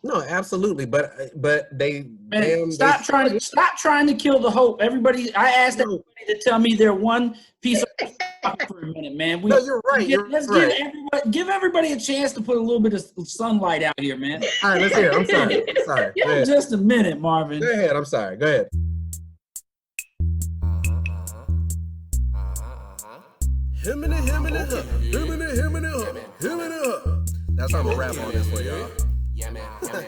No, absolutely, but they Man, stop trying to kill the hope. Everybody, I asked everybody to tell me their one piece of for a minute, man. No, you're right. Let's give everybody a chance to put a little bit of sunlight out here, man. All right, let's hear it. I'm sorry. Give them just a minute, Marvin. Go ahead. I'm sorry. Go ahead. That's how I'm gonna rap on this for y'all. Yeah, man. Okay.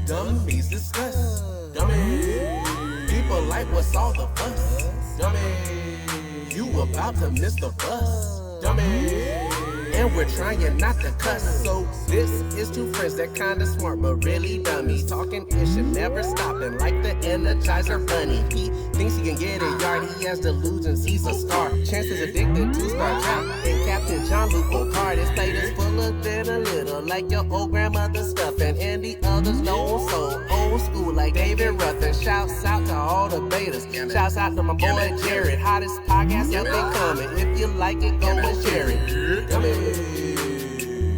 Dummies discuss. Dummies. People like what's all the fuss. Dummies. You about to miss the bus. Dummies. And we're trying not to cuss. So this is two friends that kinda smart but really dummies. Talking ish and never stopping like the Energizer Bunny. He thinks he can get a yard, he has delusions, he's a star. Chances addicted to Star Trek and Captain Jean-Luc Picard. His plate is full of it a little like your old grandmother's stuffing. And the others know so old school like David Ruffin. Shouts out to all the betas. Shouts out to my boy Jared. Hottest podcast up and coming. If you like it, go and share it.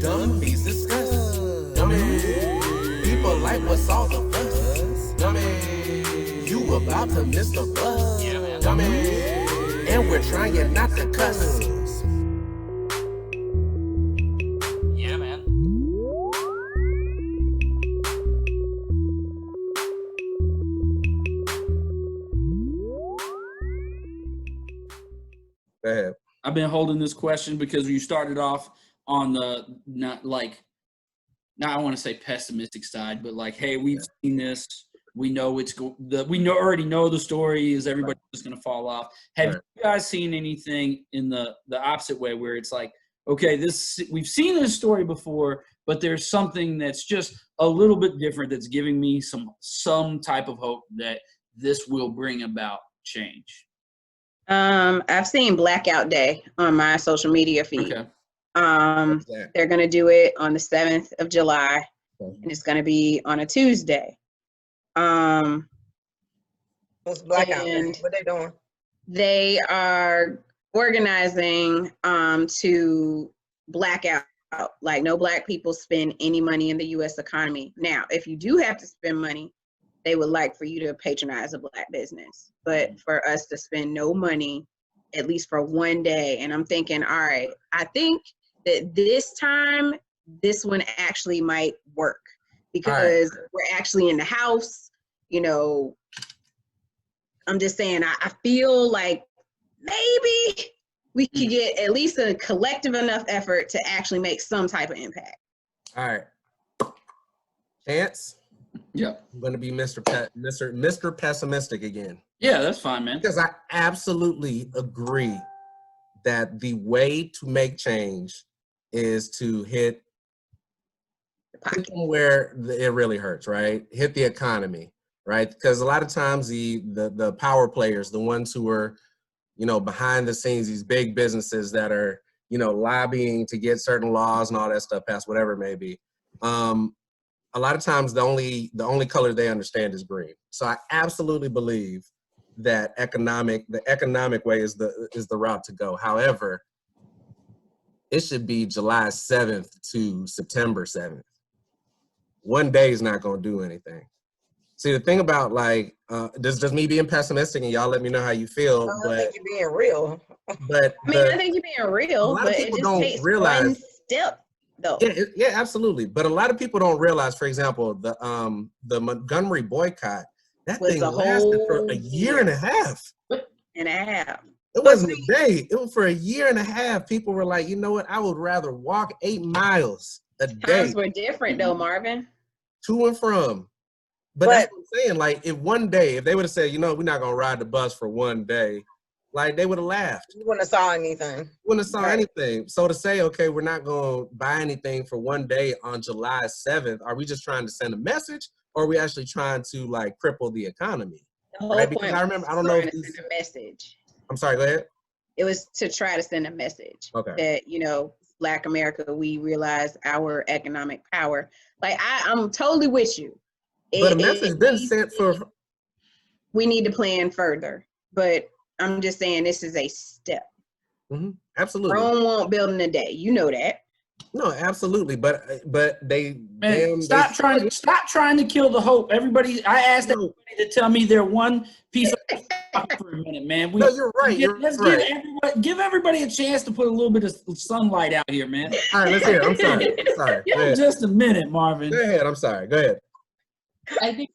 Dummies discuss. Dummies. People like what's all the fuss. Dummies. You about to miss the bus. Dummies. And we're trying not to cuss. Yeah, man. Go ahead. I've been holding this question because you started off on the not I want to say pessimistic side, but like, hey, we've seen this. We know already know the story is everybody's just going to fall off. Have you guys seen anything in the opposite way where it's like, okay, we've seen this story before, but there's something that's just a little bit different that's giving me some type of hope that this will bring about change? I've seen Blackout Day on my social media feed. Okay. They're going to do it on the 7th of July, and it's going to be on a Tuesday. What's Blackout Day? What they doing? They are organizing to black out, like no black people spend any money in the U.S. economy. Now, if you do have to spend money, they would like for you to patronize a black business, but for us to spend no money, at least for one day. And I'm thinking, all right, I think that this time, this one actually might work because we're actually in the house, you know. I'm just saying, I feel like maybe we could get at least a collective enough effort to actually make some type of impact. All right. Chance? Yep. I'm going to be Mr. Pessimistic again. Yeah, that's fine, man. Because I absolutely agree that the way to make change is to hit them where it really hurts, right? Hit the economy, right? Because a lot of times the power players, the ones who are, you know, behind the scenes, these big businesses that are, you know, lobbying to get certain laws and all that stuff passed, whatever it may be. A lot of times the only color they understand is green. So I absolutely believe that the economic way is the route to go. However, it should be July 7th to September 7th. One day is not going to do anything. See, the thing about, like, this is just me being pessimistic, and y'all let me know how you feel. I think you're being real. But I think you're being real, but it just takes one step. Though. Yeah, absolutely. But a lot of people don't realize, for example, the Montgomery boycott, that thing lasted for a year and a half. It wasn't a day. It was for a year and a half. People were like, you know what? I would rather walk 8 miles a day. Times were different though, Marvin. To and from. But that's what I'm saying. Like, if one day, if they would have said, you know, we're not going to ride the bus for one day, like, they would have laughed. You wouldn't have saw anything. Wouldn't have saw anything. So to say, okay, we're not going to buy anything for one day on July 7th, are we just trying to send a message, or are we actually trying to, like, cripple the economy? The whole point I remember, I don't know if send a message. I'm sorry, go ahead. It was to try to send a message that, you know, Black America, we realize our economic power. Like, I'm totally with you. But a message been sent for. We need to plan further, but I'm just saying this is a step. Absolutely. Rome won't build in a day. You know that. No, absolutely, but they Man, stop trying to kill the hope. Everybody, I asked everybody to tell me their one piece of for a minute, man. No, you're right. Let's give everybody a chance to put a little bit of sunlight out here, man. All right, let's hear it. I'm sorry. Yeah, just a minute, Marvin. Go ahead. I'm sorry. Go ahead. I think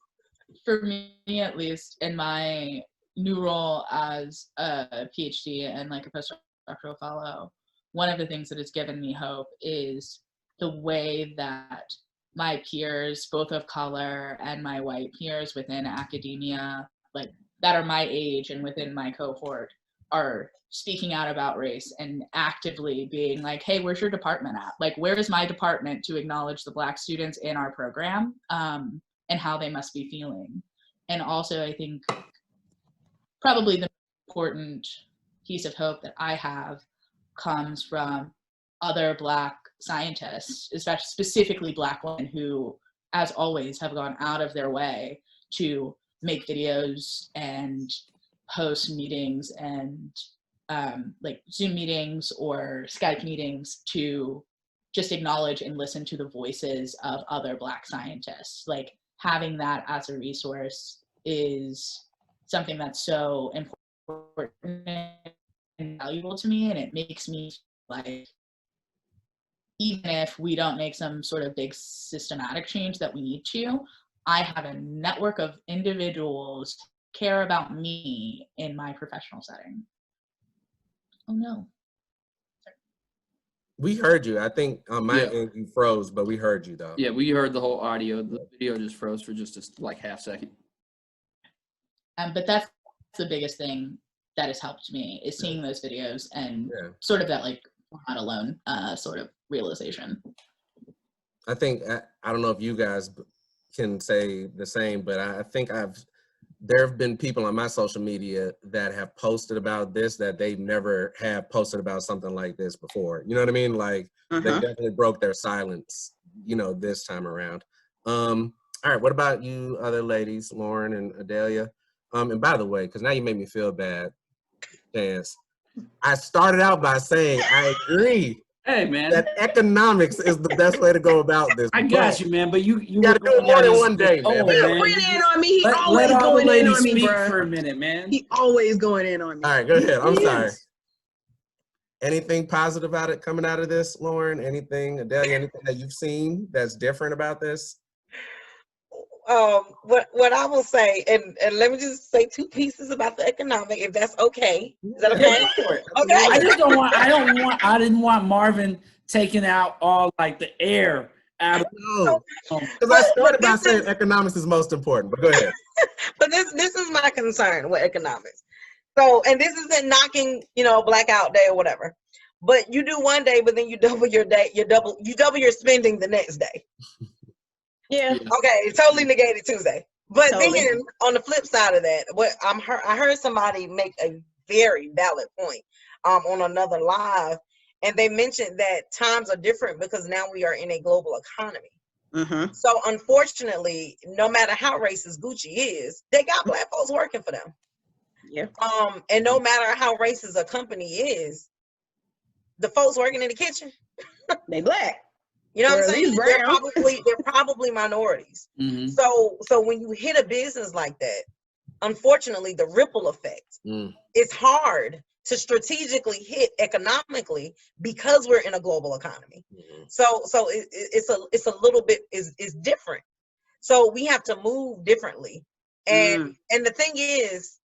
for me, at least, in my new role as a PhD and like a postdoctoral fellow, one of the things that has given me hope is the way that my peers, both of color and my white peers within academia, like that are my age and within my cohort, are speaking out about race and actively being like, hey, where's your department at? Like, where is my department to acknowledge the Black students in our program and how they must be feeling? And also, I think probably the important piece of hope that I have comes from other Black scientists, especially specifically Black women who, as always, have gone out of their way to make videos and host meetings and like Zoom meetings or Skype meetings to just acknowledge and listen to the voices of other Black scientists. Like, having that as a resource is something that's so important and valuable to me, and it makes me like, even if we don't make some sort of big systematic change that we need to, I have a network of individuals care about me in my professional setting. Oh no. We heard you. I think on my end you froze, but we heard you though. Yeah, we heard the whole audio. The video just froze for just like half second. But that's the biggest thing that has helped me, is seeing those videos and sort of that like, we're not alone sort of realization. I think, I don't know if you guys can say the same, but I think there have been people on my social media that have posted about this that they never have posted about something like this before. You know what I mean? Like, they definitely broke their silence, you know, this time around. All right, what about you other ladies, Lauren and Adelia? And by the way, because now you made me feel bad, Chance, I started out by saying I agree. Hey, man, that economics is the best way to go about this. I got you, man, but you gotta do it more than one day, man. He went in on me. He always going in on me, bro. For a minute, man. He always going in on me. All right, go ahead. I'm sorry. Anything positive about it coming out of this, Lauren? Anything, Adelia, anything that you've seen that's different about this? What I will say, and let me just say two pieces about the economic, if that's okay. Is that okay? Okay. I didn't want Marvin taking out all like the air out of because I started by saying economics is most important, but go ahead. But this is my concern with economics. So, and this isn't knocking, you know, blackout day or whatever, but you do one day, but then you double your day, you double your spending the next day. Yeah. Okay, totally negated Tuesday. But then on the flip side of that, I heard somebody make a very valid point on another live, and they mentioned that times are different because now we are in a global economy. So unfortunately, no matter how racist Gucci is, they got Black folks working for them. Yeah. And no matter how racist a company is, the folks working in the kitchen, they Black. You know what I'm saying? They're probably minorities. So when you hit a business like that, unfortunately, the ripple effect, it's hard to strategically hit economically because we're in a global economy. So it's a little bit is different. So we have to move differently. And the thing is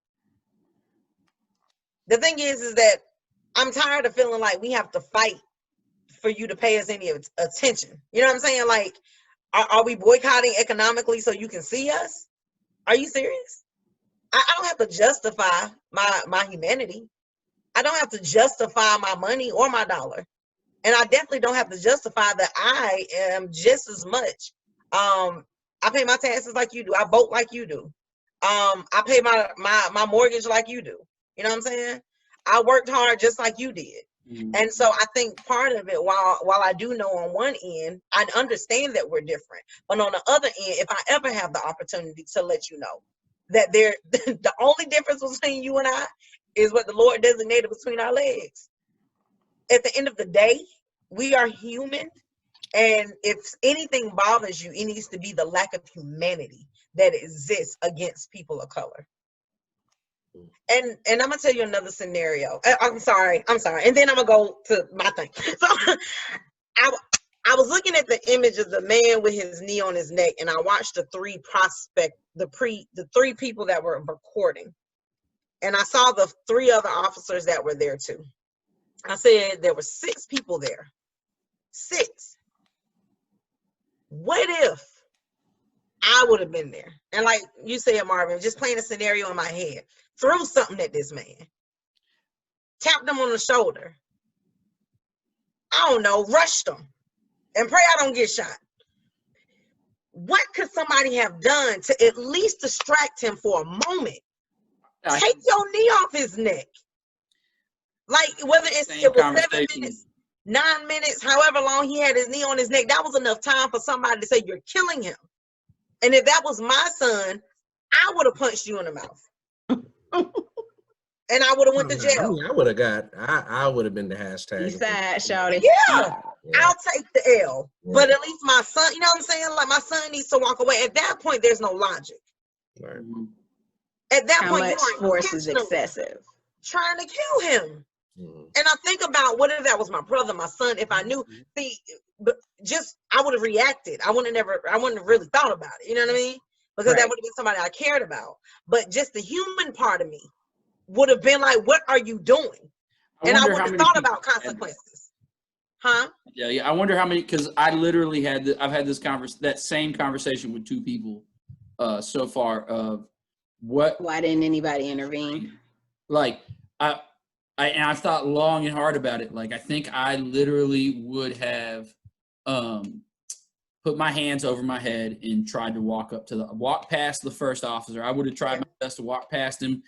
that I'm tired of feeling like we have to fight for you to pay us any attention. You know what I'm saying? Like, are we boycotting economically so you can see us? Are you serious? I don't have to justify my humanity. I don't have to justify my money or my dollar. And I definitely don't have to justify that I am just as much. I pay my taxes like you do. I vote like you do. I pay my mortgage like you do. You know what I'm saying? I worked hard just like you did. And so I think part of it, while I do know on one end, I understand that we're different. But on the other end, if I ever have the opportunity to let you know that the only difference between you and I is what the Lord designated between our legs. At the end of the day, we are human And if anything bothers you, it needs to be the lack of humanity that exists against people of color. And I'm gonna tell you another scenario. I'm sorry, and then I'm gonna go to my thing. So I was looking at the image of the man with his knee on his neck, and I watched the three people that were recording, and I saw the 3 other officers that were there too. I said there were 6 people there. 6. What if I would have been there? And like you said, Marvin, just playing a scenario in my head, threw something at this man, tapped him on the shoulder, I don't know, rushed him, and pray I don't get shot. What could somebody have done to at least distract him for a moment? Take your knee off his neck. Like, whether it was 7 minutes, 9 minutes, however long he had his knee on his neck, that was enough time for somebody to say, you're killing him. And if that was my son, I would have punched you in the mouth. And I would have went to jail. I would have been the hashtag. East side, shawty. Yeah. I'll take the L. Yeah. But at least my son, you know what I'm saying? Like, my son needs to walk away. At that point, there's no logic. Right. At that point, how much force is excessive? Trying to kill him. Mm-hmm. And I think about, what if that was my brother, my son, if I knew, I would have reacted. I wouldn't have really thought about it. You know what I mean? Because that would have been somebody I cared about. But just the human part of me would have been like, what are you doing? And I would have thought about consequences. Huh? Yeah. I wonder how many, because I literally I've had that same conversation with 2 people so far of why didn't anybody intervene? Like, I've thought long and hard about it. Like, I think I literally would have put my hands over my head and tried to walk past the first officer. I would have tried my best to walk past him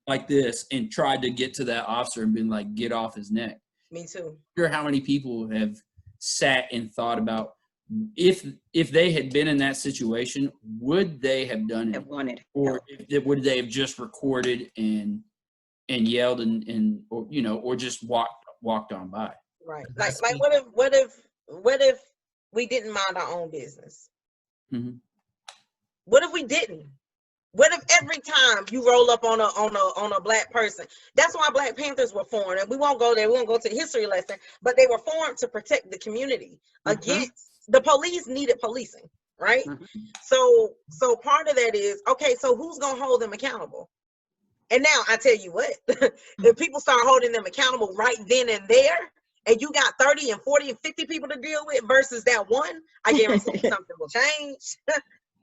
like this and tried to get to that officer and been like, get off his neck. Me too. I wonder how many people have sat and thought about, if they had been in that situation, would they have done it? Or would they have just recorded and yelled or just walked on by? Right. Like what if we didn't mind our own business? Mm-hmm. What if we didn't? What if every time you roll up on a black person? That's why Black Panthers were formed, and we won't go there. We won't go to the history lesson, but they were formed to protect the community against the police. Needed policing, right? Mm-hmm. So part of that is, okay, so who's gonna hold them accountable? And now I tell you what, if people start holding them accountable right then and there, and you got 30 and 40 and 50 people to deal with versus that one, I guarantee something will change.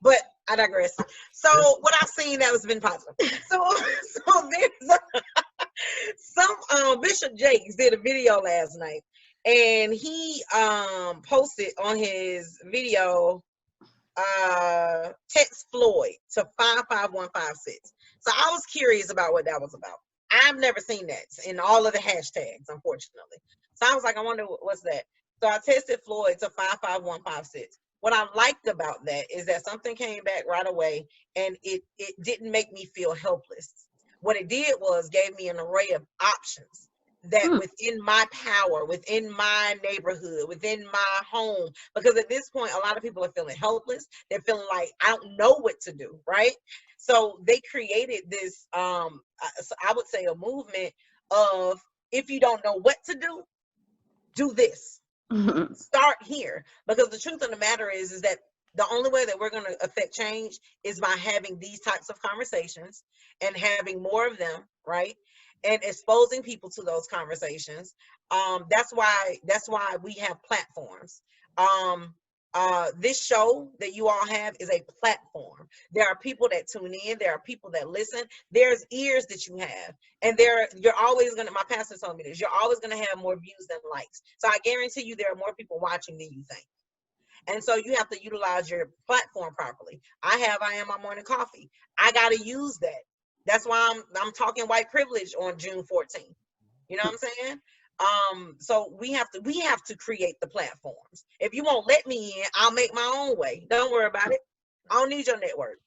But I digress. So what I've seen that has been positive. So there's some Bishop Jakes did a video last night, and he posted on his video, text Floyd to 55156. So I was curious about what that was about. I've never seen that in all of the hashtags, unfortunately. So I was like, I wonder what's that. So I texted Floyd to 55156. What I liked about that is that something came back right away, and it didn't make me feel helpless. What it did was gave me an array of options that within my power, within my neighborhood, within my home, because at this point, a lot of people are feeling helpless. They're feeling like, I don't know what to do, right? So they created this, I would say, a movement of, if you don't know what to do this. Start here, because the truth of the matter is that the only way that we're going to affect change is by having these types of conversations and having more of them, right? And exposing people to those conversations. That's why we have platforms. This show that you all have is a platform. There are people that tune in. There are people that listen. There's ears that you have, and you're always gonna. My pastor told me this. You're always gonna have more views than likes. So I guarantee you, there are more people watching than you think. And so you have to utilize your platform properly. I am my morning coffee. I gotta use that. That's why I'm talking white privilege on June 14th. You know what I'm saying? So we have to create the platforms. If you won't let me in, I'll make my own way. Don't worry about it. I don't need your network.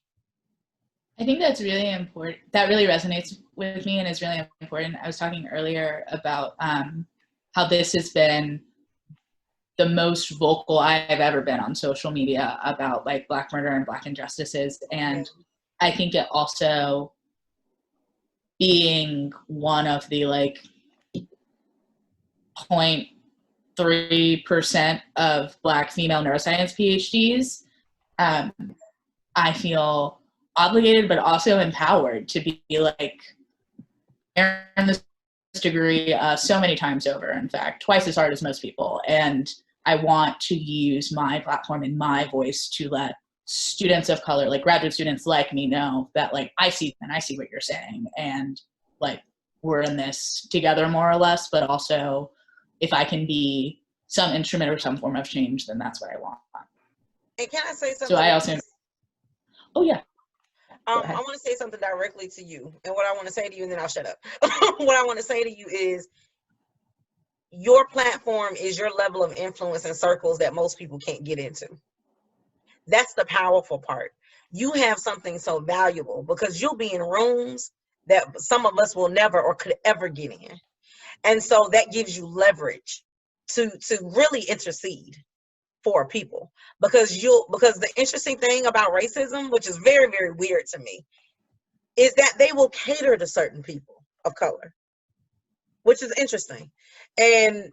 I think that's really important. That really resonates with me and is really important. I was talking earlier about how this has been the most vocal I've ever been on social media about like Black murder and Black injustices. And I think it also being one of the like 0.3% of Black female neuroscience PhDs, I feel obligated but also empowered to be like earn this degree so many times over, in fact, twice as hard as most people. And I want to use my platform and my voice to let students of color, like graduate students like me, know that like I see what you're saying, and like we're in this together more or less. But also, if I can be some instrument or some form of change, then that's what I want. And can I say something? So I also, oh yeah. I want to say something directly to you, and what I want to say to you, and then I'll shut up. What I want to say to you is, your platform is your level of influence in circles that most people can't get into. That's the powerful part. You have something so valuable because you'll be in rooms that some of us will never or could ever get in. And so that gives you leverage to really intercede for people, because the interesting thing about racism, which is very, very weird to me, is that they will cater to certain people of color, which is interesting. And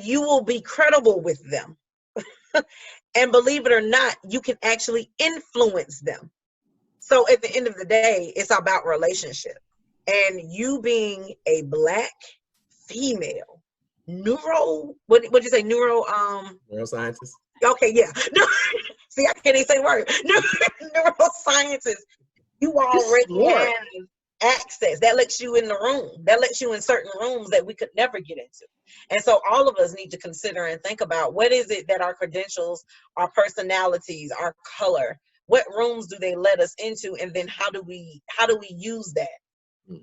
you will be credible with them. And believe it or not, you can actually influence them. So at the end of the day, it's about relationship. And you being a Black female neuroscientist. Okay, yeah. See, I can't even say the word. Neuroscientist. You already have access. That lets you in the room. That lets you in certain rooms that we could never get into. And so all of us need to consider and think about, what is it that our credentials, our personalities, our color, what rooms do they let us into, and then how do we use that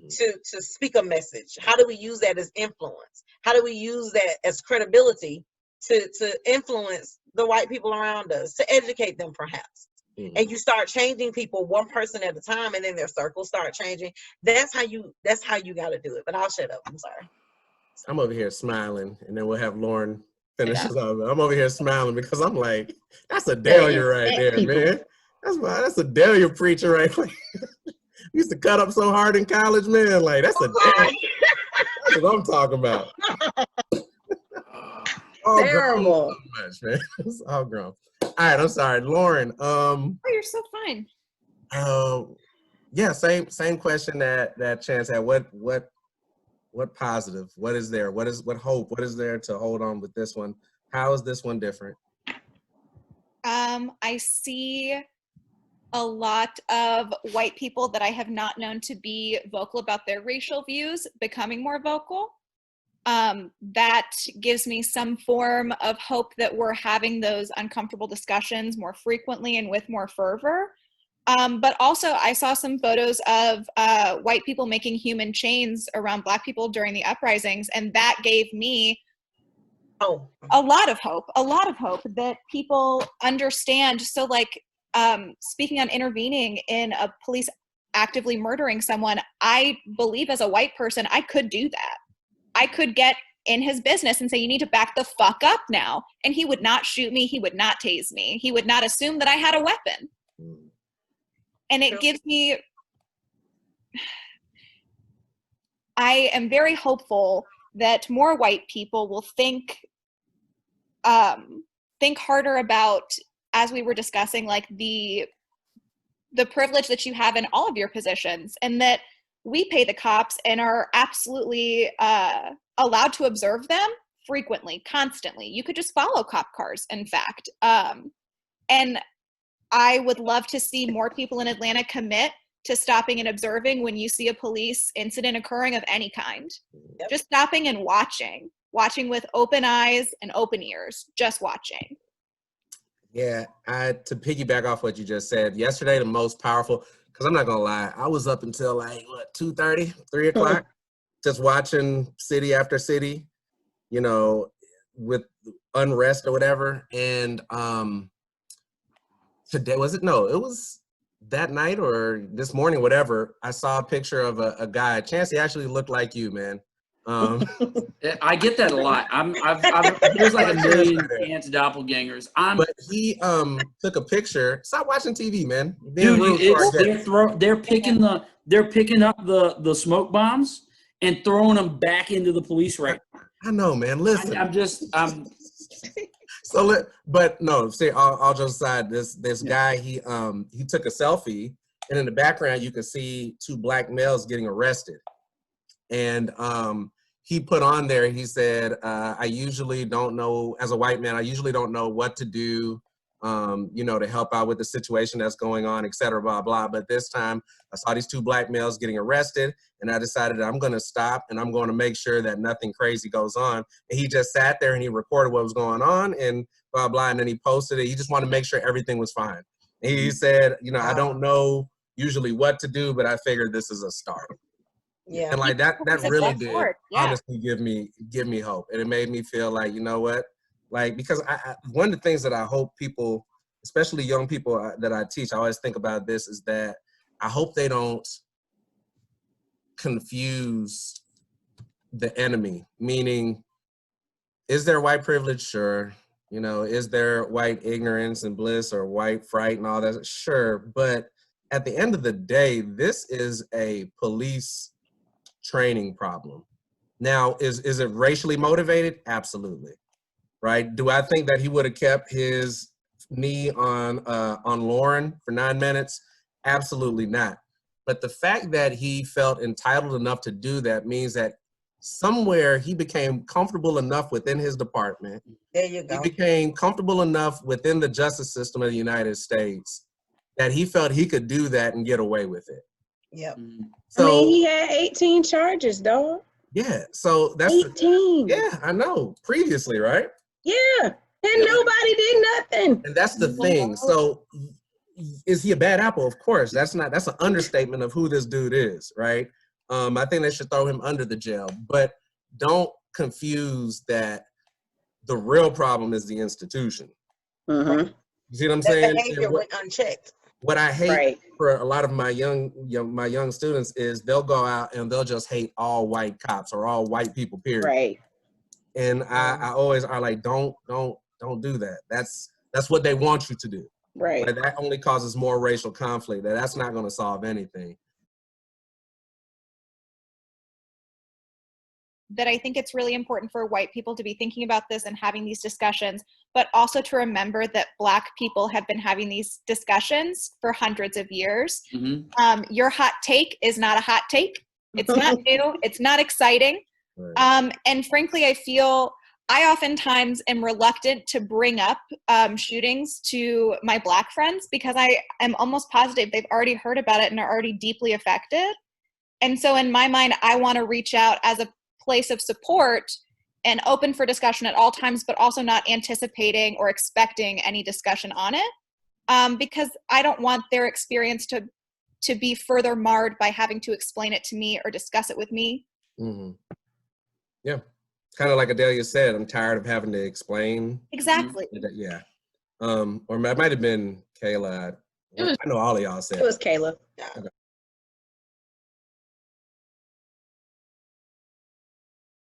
to speak a message? How do we use that as influence? How do we use that as credibility to influence the white people around us, to educate them perhaps? And you start changing people one person at a time, and then their circles start changing. That's how you got to do it. But I'll shut up. I'm sorry. I'm over here smiling, and then we'll have Lauren finish this off. I'm over here smiling because I'm like, that's Adelia right there, man. That's Adelia preacher right there. Used to cut up so hard in college, man. Like, that's Adelia. That's what I'm talking about. Terrible. So much, man. It's all grown. All right, I'm sorry, Lauren. Oh, you're so fine. Yeah, same question that Chance had. What positive? What is there? What hope? What is there to hold on with this one? How is this one different? I see a lot of white people that I have not known to be vocal about their racial views becoming more vocal. That gives me some form of hope that we're having those uncomfortable discussions more frequently and with more fervor. But also, I saw some photos of white people making human chains around Black people during the uprisings, and that gave me a lot of hope that people understand. So, like, speaking on intervening in a police actively murdering someone, I believe as a white person, I could do that. I could get in his business and say, you need to back the fuck up now. And he would not shoot me. He would not tase me. He would not assume that I had a weapon. And it gives me, I am very hopeful that more white people will think harder about, as we were discussing, like the privilege that you have in all of your positions, and that we pay the cops and are absolutely allowed to observe them frequently, constantly. You could just follow cop cars, in fact. And I would love to see more people in Atlanta commit to stopping and observing when you see a police incident occurring of any kind. Yep. Just stopping and watching with open eyes and open ears, just watching. Yeah, to piggyback off what you just said, yesterday the most powerful, because I'm not gonna lie, I was up until like 2:30, 3 o'clock, just watching city after city, you know, with unrest or whatever. And today, it was that night or this morning, whatever, I saw a picture of a guy. Chancey actually looked like you, man. I get that a lot. There's like a million ants doppelgangers. But he took a picture. Stop watching TV, man. Being rude to our guests. They're picking up the smoke bombs and throwing them back into the police right now. I know, man. Listen. But no, see, all jokes aside, this guy, he took a selfie, and in the background you can see 2 black males getting arrested. And he put on there, he said, I usually don't know, as a white man, I usually don't know what to do, to help out with the situation that's going on, et cetera, blah, blah. But this time I saw these 2 black males getting arrested, and I decided I'm going to stop and I'm going to make sure that nothing crazy goes on. And he just sat there and he recorded what was going on and blah, blah. And then he posted it. He just wanted to make sure everything was fine. And he said, I don't know usually what to do, but I figured this is a start. Yeah. And like that really did honestly give me hope. And it made me feel like, you know what? Like, because I one of the things that I hope people, especially young people that I teach, I always think about this, is that I hope they don't confuse the enemy. Meaning, is there white privilege? Sure. Is there white ignorance and bliss or white fright and all that? Sure. But at the end of the day, this is a police training problem. Now, is it racially motivated? Absolutely. Right? Do I think that he would have kept his knee on Lauren for 9 minutes? Absolutely not. But the fact that he felt entitled enough to do that means that somewhere he became comfortable enough within his department. There you go. He became comfortable enough within the justice system of the United States that he felt he could do that and get away with it. Yep. So he had 18 charges, dog. Yeah. So that's 18. Yeah, I know. Previously, right? Yeah. And nobody did nothing. And that's the thing. So is he a bad apple? Of course. That's an understatement of who this dude is, right? I think they should throw him under the jail. But don't confuse that the real problem is the institution. Mm-hmm. You see what I'm That saying? behavior went unchecked. What I hate for a lot of my young students is they'll go out and they'll just hate all white cops or all white people, period. Right. And I always are like, don't do that. That's what they want you to do. Right. But that only causes more racial conflict. That's not going to solve anything. That I think it's really important for white people to be thinking about this and having these discussions, but also to remember that Black people have been having these discussions for hundreds of years. Mm-hmm. Your hot take is not a hot take. It's not new. It's not exciting. Right. And frankly, I feel I oftentimes am reluctant to bring up shootings to my Black friends because I am almost positive they've already heard about it and are already deeply affected. And so in my mind, I want to reach out as a place of support and open for discussion at all times, but also not anticipating or expecting any discussion on it, because I don't want their experience to be further marred by having to explain it to me or discuss it with me. Mm-hmm. Yeah, kind of like Adelia said, I'm tired of having to explain. Exactly. Yeah, or it might have been Kaela. I know all of y'all said It was Kaela. Okay.